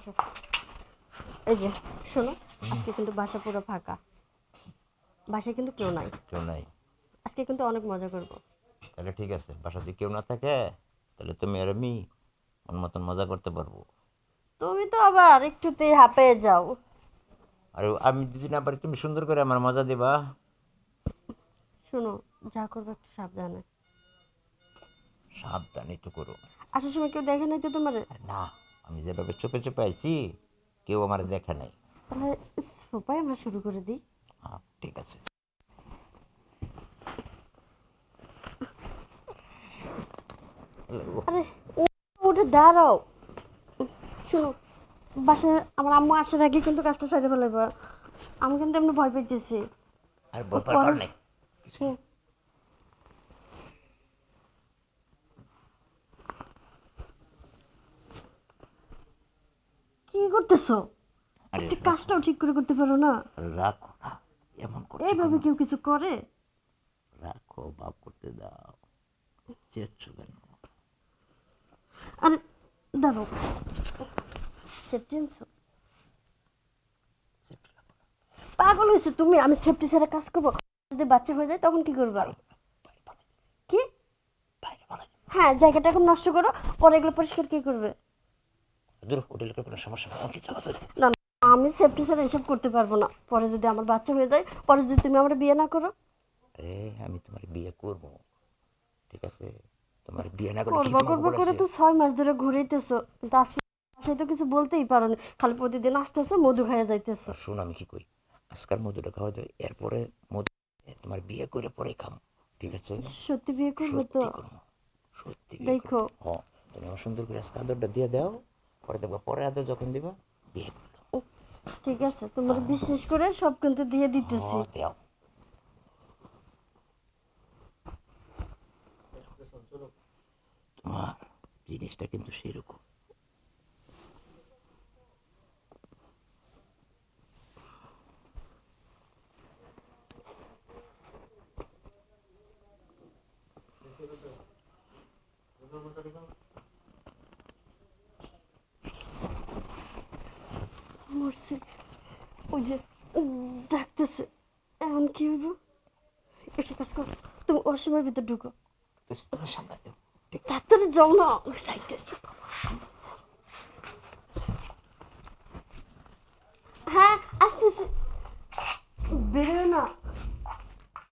আসো। এই যে শোনো, আজকে কিন্তু বাসা পুরো ফাঁকা, বাসায় কিন্তু কেউ নাই। কেউ নাই? আজকে কিন্তু অনেক মজা করব। তাহলে ঠিক আছে, বাসা যদি কেউ না থাকে তাহলে তুমি আর আমি মন মতন মজা করতে পারবো। তুমি তো আবার একটুতেই হাঁপিয়ে যাও। আর আমি যদি না পারি তুমি সুন্দর করে আমার মজা দিবা। শোনো, যা করবে একটু সাবধানে। সাবধানে একটু করো। আসার সময় কেউ দেখে নাই তো তোমার? আর না, আমি যেভাবে চুপে চুপে আইছি কেউ আমার দেখে নাই। তাহলে সোফায় আমরা শুরু করে দিই। হ্যাঁ ঠিক আছে। আরে উঠে দাঁড়াও। শোনো, বাসায় আমার আম্মু আসার আগে কিন্তু কাজটা সেরে ফেলাইবা। আমি কিন্তু এমনি ভয় পাইতেছি। আর ব্যাপার পরে নেই। হুম। কি করতেছো? আরে একটু কাজটাও ঠিক করে করতে পারো না? রাখো না, এমন করছো এইভাবে কেন? কেউ কিছু করে? রাখো, বাপ করতে দাও। চেয়েছো কেন? আরে দাঁড়াও, সেফটি আনছো? পাগল হয়েছো তুমি? আমি সেফটি ছাড়া কাজ করবো? যদি বাচ্চা হয়ে যায় তখন কি করবা? কি? বাইরে বলা যাবে হ্যাঁ, জায়গাটা এখন নষ্ট করো, পরে এগুলো পরিষ্কার কে করবে? দূর হোটেলের কোনো সমস্যা নেই, কি চাওয়া যায়? না না, আমি সেফটি ছাড়া এসব করতে পারবো না। পরে যদি আমার বাচ্চা হয়ে যায়, পরে যদি তুমি আমার বিয়ে না করো? আরে আমি তোমার বিয়ে করব, ঠিক আছে? তোমার বিয়ে না করলে কি করবা তোমার করবা বলে করে আছে? তো 6 মাস ধরে ঘুরেইতেছো, কিন্তু আজকে বাসায় তো কিছু বলতেই পারো না। খালি প্রতিদিন আসতেছো, মধু খাইয়া যাইতেছো। আর শোন আমি কি করি, আজকাল মধুটা খাওয়া যায়, এরপরে মধু তোমার বিয়ে করে পরে খাম, ঠিক আছে? সত্যি বিয়ে করবো তো? সত্যি করবো, সত্যি বিয়ে দেখো। করবো। হ্যাঁ, তুমি আমার সুন্দর করে আজকে আদরটা দিয়ে দাও, পরে দেখবো পরে আদর যখন দিবা বিয়ে করে দাও। ঠিক আছে, তোমার বিশেষ করে সব কিন্তু দিয়ে দিতেছি। হ্যাঁ দাও। তোমার জিনিসটা কিন্তু সেরকম। মরছে, ওই যে ডাকতেছে। এখন কি হইব? একটা কাজ করো, তুমি ওয়াশরুমের ভিতর ঢুকো। তুমি সামনে দাও, ঠিক আছে? তাড়াতাড়ি যাও না, ওই সাইডে। হ্যাঁ আসতেছি, বেরোয় না।